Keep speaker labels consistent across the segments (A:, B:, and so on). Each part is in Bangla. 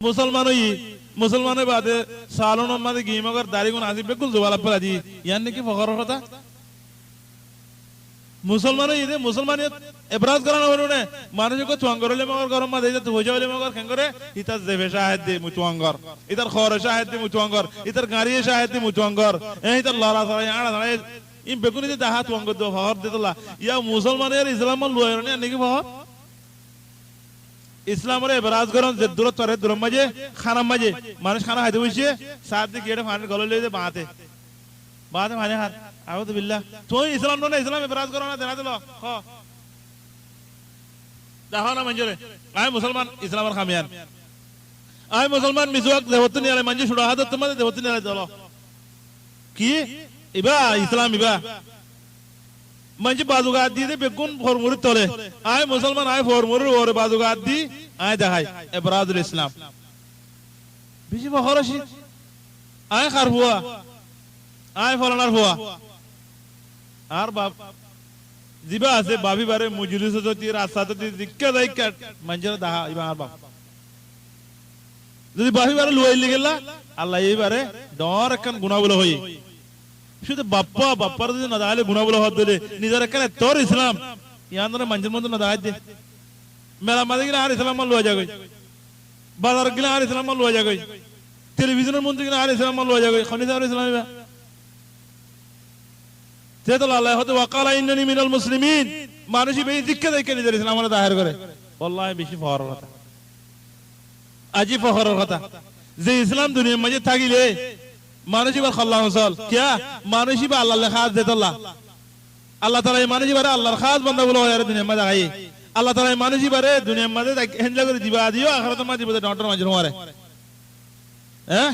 A: মুসলমানের বাদে সালন মাদে গিমগর দাড়িগুন আসি বেকুল জোবালা পরাজি ইয়ান নাকি ফখরের কথা মুসলমানিয়ত এবরাজ করানো হলো না মানুষকে চুয়াঙ্গরলে মগর গরম মাদে যে হইজা হলে মগর খেঙ্গরে ইতার জেবে শাহেদ দে মুচুয়াঙ্গর ইতার খরে শাহেদ দে মুচুয়াঙ্গর ইতার গাড়িয়ে শাহেদ দে মুচুয়াঙ্গর ইতার লড়া ছড়াই আড়া ছড়াই ইম বেকুনি যে দাহা চুয়াঙ্গর দো ফখর দিতলা ইয়া মুসলমানের ইসলাম লুয়ার না নাকি ফখর ইসলামের এবরাজ করন যে দূরত তরে দূর মাঝে খানা মাঝে মানুষ খানা খাইতে বসে সাত দিকে গেটে ফানের গলে লইতে বাঁতে মানে হার আউযু বিল্লাহ তুই ইসলাম না ইসলাম এবরাজ করো না দেনা দিল হ দেখো না মঞ্জুরে আই মুসলমান ইসলামের খামিয়ান আই মুসলমান মিজওয়াক দেবত নিয়ে আলে মঞ্জু শুড়া হাত তোমাদের দেবত নিয়ে আলে চলো কি ইবা ইসলাম ইবা मंजी बाजुगात दी दे बेकुन फॉर्मुरी तोले आय मुसलमान आय फॉर्मुरी और बाजुगात दी आय दहाई इब्रादुल इस्लाम बिजी बखरशी आय खार हुआ आय फलानार हुआ आर बाप जिबा আছে বাবি বারে মজলিস হতি রাস্তা হতি দিক্কা দাইকা মঞ্জরা দাহা ইবা আর বাপ যদি বাবি বারে লুয়াইলি গেলা আল্লাহ এইবারে ডর কান গুনাহগুলো হই শুধু বাপ্পার যদি না দাঁড়ালে গুণাবল হত দিলে নিজের এখানে তোর ইসলাম ইয়ান ধরে মঞ্জের মধ্যে না দাঁড়ায় দে মেলা মাঝে গেলে আর ইসলাম লুয়া যাবে বাজার গেলে আর ইসলাম লুয়া যাবে টেলিভিশনের মধ্যে গেলে আর ইসলাম লুয়া যাবে খনিজ আর ইসলাম যেহেতু আল্লাহ হতে ওয়াকালা ইন্নানি মিনাল মুসলিমিন মানুষই বেশি শিক্ষা দেখে নিজের ইসলাম আমরা দায়ের করে আল্লাহ বেশি ফখরের কথা আজি ফখরের কথা যে ইসলাম দুনিয়ার মাঝে থাকিলে মানুষই বার খাল্লাহ মসল কিয়া মানুষই বা আল্লাহর খাস দেতল্লাহ আল্লাহ তাআলা মানুষই বারে আল্লাহর খাস বান্দা বলে হয় দুনিয়ার মাঝে আই আল্লাহ তাআলা মানুষই বারে দুনিয়ার মাঝে হেনজা করে দিবা দিও আখিরাতের মাঝে দিবা ডটর মাঝে হমারে হ্যাঁ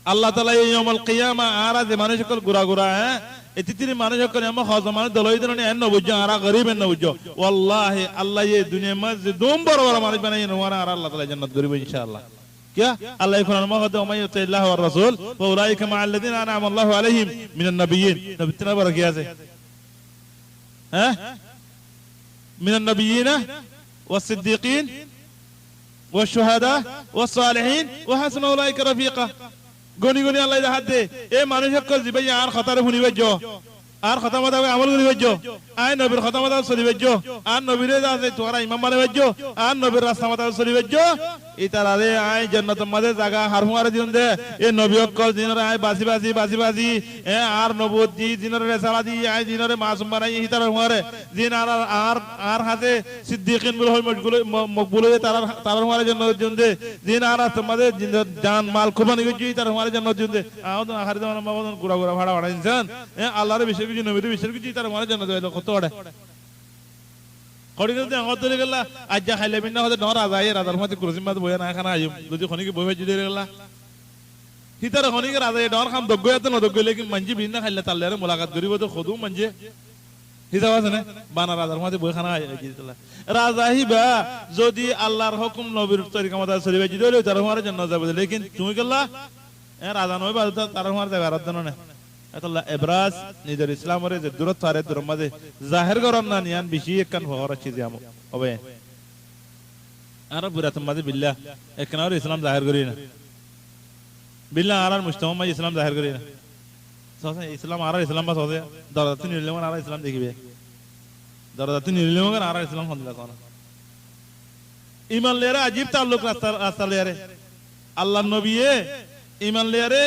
A: আল্লাহ তাআলা ইয়াউমুল কিয়ামা আরা যে মানুষ সকল গুরা হ্যাঁ এতিতির মানুষ সকল এমন হজমান দলই দলনে এন্ন বুঝ আরা গরীব এন্ন বুঝ ওয়াল্লাহি আল্লাহ এই দুনিয়ার মাঝে দম বড় বড় মানুষ বানাই নোয়ারা আর আল্লাহ তাআলা জান্নাত করিবে ইনশাআল্লাহ क्या अल्लाह कुरान में कहते हैं उम्मय अल्लाह और रसूल व उलाइका मा अल्लज़ीना अनअम अल्लाहु अलैहिम मिनन नबिय्यीन नबी इतना बड़ा किया से हैं मिनन नबिय्यीन والصديقين والشهداء والصالحين وحسن اولئك رفيقا গনি গনি আল্লাহ ইহা দে এ মানুষ সকল জিবে আর খতারে শুনিবে জ আর খতা মত আমল করিবে জ আয় নবীর খতা মত চলিবে জ আর নবীরে আছে তোরা ইমাম বানাবে জ আর নবীর রাস্তা মত চলিবে জ ইতারারে আয় জান্নাতের মাঝে জায়গা হারহুয়ারে দিন দে এ নবী সকল দিনরে আয় বাসি এ আর নবুয়তি দিনরে রেসালা দি আয় দিনরে মাসুম বানাই ইতার হুয়ারে দিন আর হাতে সিদ্দিকিন বলে হয় মকবুল হয়ে তার হুয়ারে জান্নাত দিন দে দিন আর তোমাদে জান মাল কুরবানি গজি তার হুয়ারে জান্নাত দিন দে আউদ আখির জামান মাবদন গুরা ভাড়া ইনসান এ আল্লাহর বিষয় কিছু নবীর বিষয় কিছু তার হুয়ারে জান্নাত হইলো কত ওড়ে কড়িতে আগত গেলা আজ্জা খাইলে বিনা হতে নর আজাই রাজার মধ্যে কুরসিম মাদ বয়া না খানা আইম যদি খনিকে বই জুড়ে গেলা হিতার খনিকে রাজা ডর খাম দগ্গয়াত ন দগ্গ লেকিন মঞ্জি বিনা খাইলে তাল্লারে মুলাকাত করিব তো খদু মঞ্জে হিসাব আছে না বানা রাজার মধ্যে বই খানা আইলা রাজা হিবা যদি আল্লাহর হুকুম নবীর তরিকা মত চলিবে যদি হইলো তার হমারে জান্নাত যাবে লেকিন তুমি গেলা রাজা নয় বা তার হমারে যাবে আর না আল্লাহ ইব্রাজ নিজের ইসলামের যে দূরত্ব আর দূর মাঝে জাহির করন না নিয়ান বেশি একখান ফখর আছে যে আমো হবে আর বুরাত মাঝে বিল্লাহ একখান ইসলাম জাহির করি না বিল্লাহ আর মুস্তামা মাঝে ইসলাম জাহির করি না সসে ইসলাম আর ইসলাম বাস হবে দরদাতি নিলে আর ইসলাম দেখিবে দরদাতি নিলে আর ইসলাম হন্দলা কোন ঈমান লেরা আজীব তাল্লুক রাস্তা লেরে আল্লাহর নবী ঈমান লেরে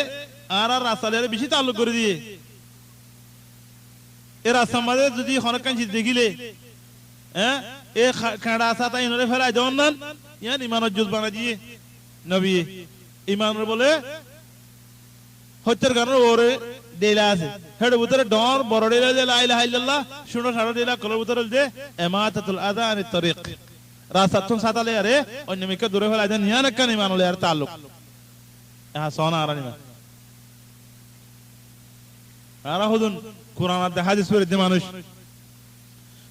A: আর রাস্তালে বেশি তাল্লুক করে দিয়ে এর রাস্তার মাঝে যদি হনকান চিজ দেখিলে হ্যাঁ এ খাড়া আসা তাই নরে ফেলায় দেওয়ান না ইয়ান ইমানের জুজ বানা দিয়ে নবী ইমানের বলে হত্যার কারণে ওরে ডেলা আছে হেড ভিতরে ডর বড় ডেলা যে লা ইলাহা ইল্লাল্লাহ শুনো সারা ডেলা কলর ভিতরে যে ইমাতাতুল আযা আনিত তরিক রাস্তা তুম সাতালে আরে অন্য মিকে দূরে ফেলায় দেন ইয়ান কান ইমানুল আর তাল্লুক হ্যাঁ সোনা আরানি মা আর হুদুন কুরআন আর হাদিস পড়তে মানুষ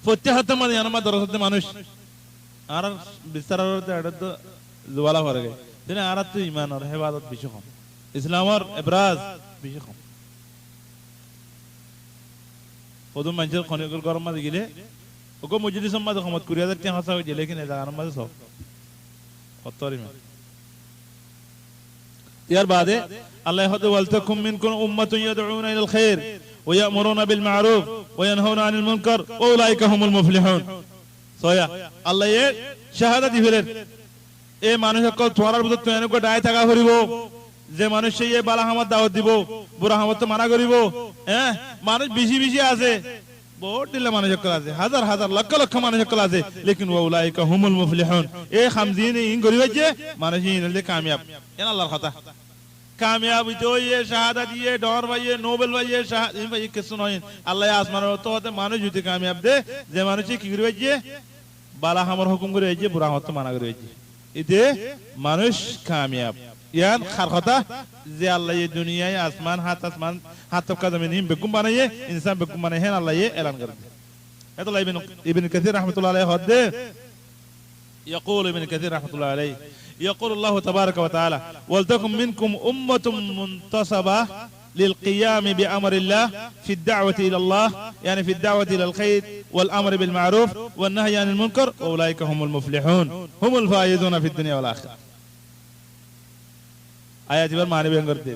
A: ফতিহাতে মানে জানা দরজতে মানুষ আর বিস্তারতে আড়ত জওয়ালা হয়ে গেছে দিনে আর তো ঈমান আর ইবাদত বেশি কম ইসলাম আর ইবরাজ বেশি কম হুদুন মানুষের খনিকর গরম মাঝে গেলে ওগো মজলিস মাঝে খমত করিয়া যাতে হাসা হয়ে গেলে কিন্তু জানার মাঝে সব কত রিমা ইয়ার বাদে আল্লাহ হদ ওয়ালতাকুম মিনকুম উম্মাতুন ইয়াদউনা ইলাল খায়র ওয়া ইয়ামুরুনা বিল মা'রুফ ওয়া ইয়ানহাউনা আনিল মুনকার ওয়া উলাইকা হুমুল মুফলিহুন সয়া আল্লাহ এ শাহাদাত দিবেন এই মানুষ সকল তোমার ভিতর তুই এনেক ডায় থাকা করিব যে মানুষ সেই বালা হামাত দাওয়াত দিব বুড়া হামাত তো মানা করিব হ্যাঁ মানুষ বেশি বেশি আছে বহুত দিলে মানুষ সকল আছে হাজার হাজার লক্ষ লক্ষ মানুষ সকল আছে লেকিন ওয়া উলাইকা হুমুল মুফলিহুন এই খামজিন ইন করিব যে মানুষ ইনলে কামিয়াব এন আল্লাহর কথা কামিয়াব হইতো ये শাহাদাত ये ডর ভাই নোবেল ভাই শাহাদাত ভাই কিছু নয় আল্লাহ আসমানের তো হতে মানুষ যদি কামিয়াব দে যে মানুষ কি করিব যে বালা হামর হুকুম করে যে বুড়া হামাত তো মানা করিব এতে মানুষ কামিয়াব ইয়ান খার কথা যে আল্লাহ এই দুনিয়ায় আসমান হাত তক জমিন হিম বেকুম বানায়ে ইনসান বেকুম বানায়ে হেন আল্লাহ এলান করে এত ইবনে কাসির রাহমাতুল্লাহ আলাইহি হদ يقول ابن كثير رحمه الله عليه يقول الله تبارك وتعالى ولتكن منكم أمة منتصبة للقيام بأمر الله في الدعوة إلى الله يعني في الدعوة إلى الخير والأمر بالمعروف والنهي عن المنكر وأولئك هم المفلحون هم الفائزون في الدنيا والآخرة آيات بر معنی بیان کرتے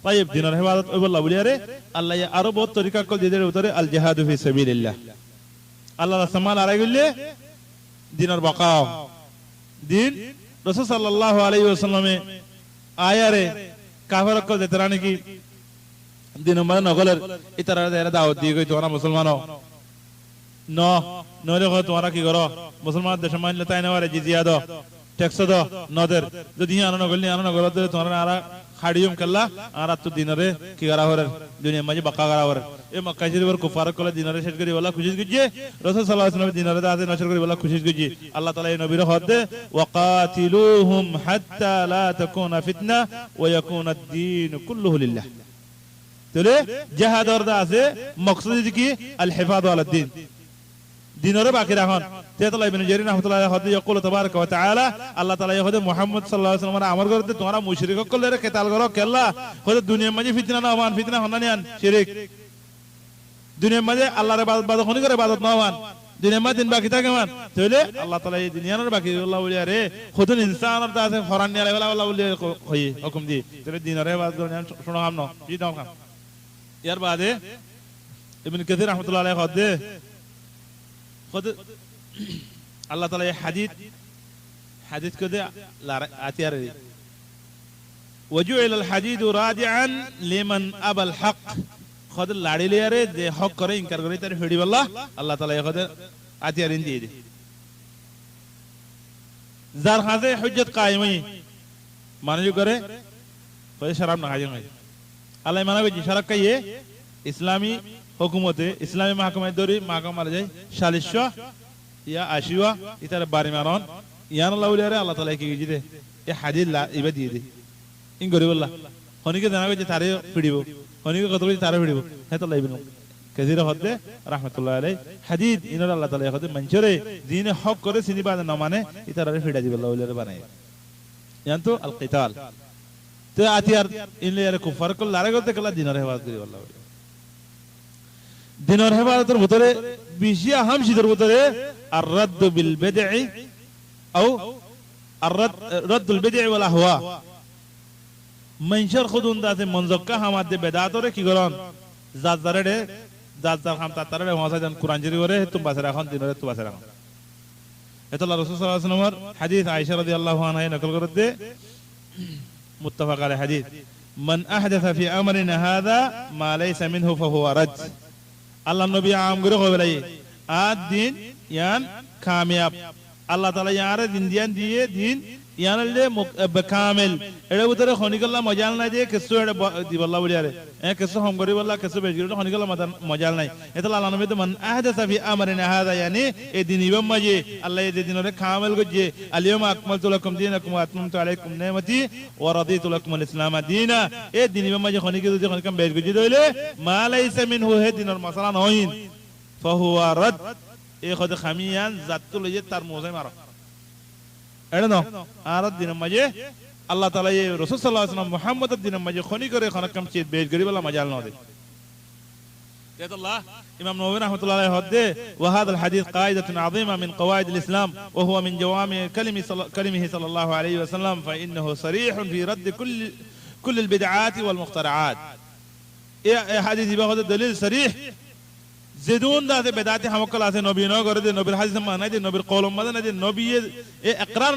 A: طيب دین اور عبادت اللہ بولیے رے اللہ یہ اور بہت طریقہ کو دے دے اترے الجهاد في سبيل الله اللہ رسول آ رہے دین اور بقاء دین رسول صلی اللہ علیہ وسلم آیا رے کافر کو دیترانے کی دین عمر نگلر اترا دے دعوت دی گئی تمہارا مسلمانوں نو لے تمہارا کی کرو مسلمان دشمن لتا ہے والے جزیہ دو ٹیکس دو نودر যদি আনো নগলনি আনো নগলতে তোমরা আরা খাড়িয়ম কাল্লা আর তো দিনরে কি করা হরে দুনিয়া মাঝে বাকা করা হরে এ মক্কা শরীফের কুফার কলে দিনরে শেষ করি বলা খুশি গিয়ে রাসূল সাল্লাল্লাহু আলাইহি ওয়াসাল্লাম দিনরে দাতে নশর করি বলা খুশি গিয়ে আল্লাহ তাআলা এই নবীর হদে ওয়াকাতিলুহুম হাত্তা লা তাকুনা ফিতনা ওয়া ইয়াকুনা আদ-দীন কুল্লুহু লিল্লাহ তাহলে জিহাদর দা আছে মাকসুদ কি আল হিফাজ আলা দ্বীন দিনরে বাকি রাখুন তেতলা ইবনে জারির রাহমাতুল্লাহ আলাইহি হদে ইয়াকুল তাবারাক ওয়া তাআলা আল্লাহ তাআলা ইহদে মুহাম্মদ সাল্লাল্লাহু আলাইহি ওয়াসাল্লাম আমর করতে তোমরা মুশরিক কলরে কেতাল করো কেল্লা হদে দুনিয়ার মাঝে ফিতনা না হওয়ান ফিতনা হনানিয়ান শিরক দুনিয়ার মাঝে আল্লাহর ইবাদত হনি করে ইবাদত না হওয়ান দুনিয়ার মাঝে দিন বাকি থাকে মান তাহলে আল্লাহ তাআলা এই দুনিয়ার বাকি আল্লাহ বলিয়া রে খুদুন ইনসানের দাসে ফরান নিয়া লাগলা আল্লাহ বলিয়া কই হুকুম দি তাহলে দিনরে ইবাদত শুনো হাম না জি দাও খান ইয়ার বাদে ইবনে কাসির রাহমাতুল্লাহ আলাইহি হদে खुद अल्लाह ताला ये हदीस को दे आती आ रही वजुइल अल हदीद रादिअन लिमन अबल हक खुद लाड़ी ले रे जे हक करे इनकार करे तेरे फेड़ी वाला अल्लाह ताला ये खुद आती आ रही दी जार खासे हुज्जत कायम हुई माने जो करे कोई शराब ना खाएंगे अल्लाह माना भी शराब का ये इस्लामी हुकूमते इस्लामी महकमा दौरी महकमा मार जाए शालिशा या आशिवा इतर बारी मारन यान अल्लाह उलिया रे अल्लाह ताला की गिजे ये हदीस ला इबा दिए दे इन गरीबल्ला होनी के जाना के तारे पिडिबो होनी के कतलो तारे पिडिबो है तो लाइबन कजीर हदे रहमतुल्लाह अलैहि हदीस इन अल्लाह ताला हदे मंचरे दीन हक करे सिनी बाद न माने इतर रे फिडा दिबल्ला उलिया रे बनाए यान तो अल क़िताल तो आतियार इन ले रे कुफर को लारे करते कला दिन रे बात करी अल्लाह দিনের ইবাদতের ভিতরে বেশি আহম শিদের ভিতরে আর রাদ্দ বিল বিদঈ আও আর রাদ্দুল বিদঈ ওয়াল আহওয়া মানশার খুদুন দাতে মনজক্কা হামাদে বেদাতরে কি করন জাজারে জাজার খাম তাতারে ওয়াসাদান কুরআন জেরি করে তো বাসরা এখন দিনরে তো বাসরা এত আল্লাহ রাসূল সাল্লাল্লাহু আলাইহি ওয়াসাল্লামের হাদিস আয়েশা রাদিয়াল্লাহু আনহা নকল করতে মুত্তাফাক আলাইহি হাদিস মান আহদাসা ফি আমরিনা হাযা মা লাইসা মিনহু ফাহুয়া রাদ আল্লাহ নবী আম করে কইলাই আদ দিন ইয়ান কামিয়াব আল্লাহ তাআলা ইয়ারে দিন দিয়ান দিয়ে দিন ইয়ানলে কামিল এর ভিতরে খনিকাল্লাহ মজাল নাই যে কিছু এটা দিবাল্লাহ বলিয়ারে কিছু হম করি বল্লাহ কিছু বেশ করে খনিকাল্লাহ মজাল নাই এটা আল্লাহ নবী তো মান আহদাসা ফি আমরিনা হাযা ইয়ানি এই দিন ইবাম মাঝে আল্লাহ এই দিনরে কামিল গজে আলিয়ামা আকমালতু লাকুম দীনাকুম ওয়া আতমামতু আলাইকুম নি'মাতি ওয়া রাদিতু লাকুম আল ইসলাম দীনা এই দিন ইবাম মাঝে খনিকে যদি খনিকাম বেশ গজে দইলে মা লাইসা মিনহু হে দিনের মাসালা নহিন ফাহুয়া রাদ এই খদ খামিয়ান জাতু লয়ে তার মোজাই মারো এড়ে না আর দিনের মাঝে আল্লাহ তাআলা এই রাসূল সাল্লাল্লাহু আলাইহি ওয়াসাল্লাম মুহাম্মদের দিনের মাঝে খনি করে খনকাম চিত বেশ গরিব আল্লাহ মজাল না দে আল্লাহ ইমাম নববী রাহমাতুল্লাহ আলাইহি হদে ওয়া হাদাল হাদিস কায়দাতুন আযীমা মিন কওয়াইদ আল ইসলাম ওয়া হুয়া মিন জাওয়ামি কালিমিহি সাল্লাল্লাহু আলাইহি ওয়াসাল্লাম ফা ইন্নাহু সারিহুন ফি রাদ كل البدعات والمخترعات ايه حديث بهذا دليل صريح زيدون ده بدعتي هم كل اسه نبي نو করে দে নবীর হাদিস মানে দে নবীর কলম মানে দে নবী এ ইকরার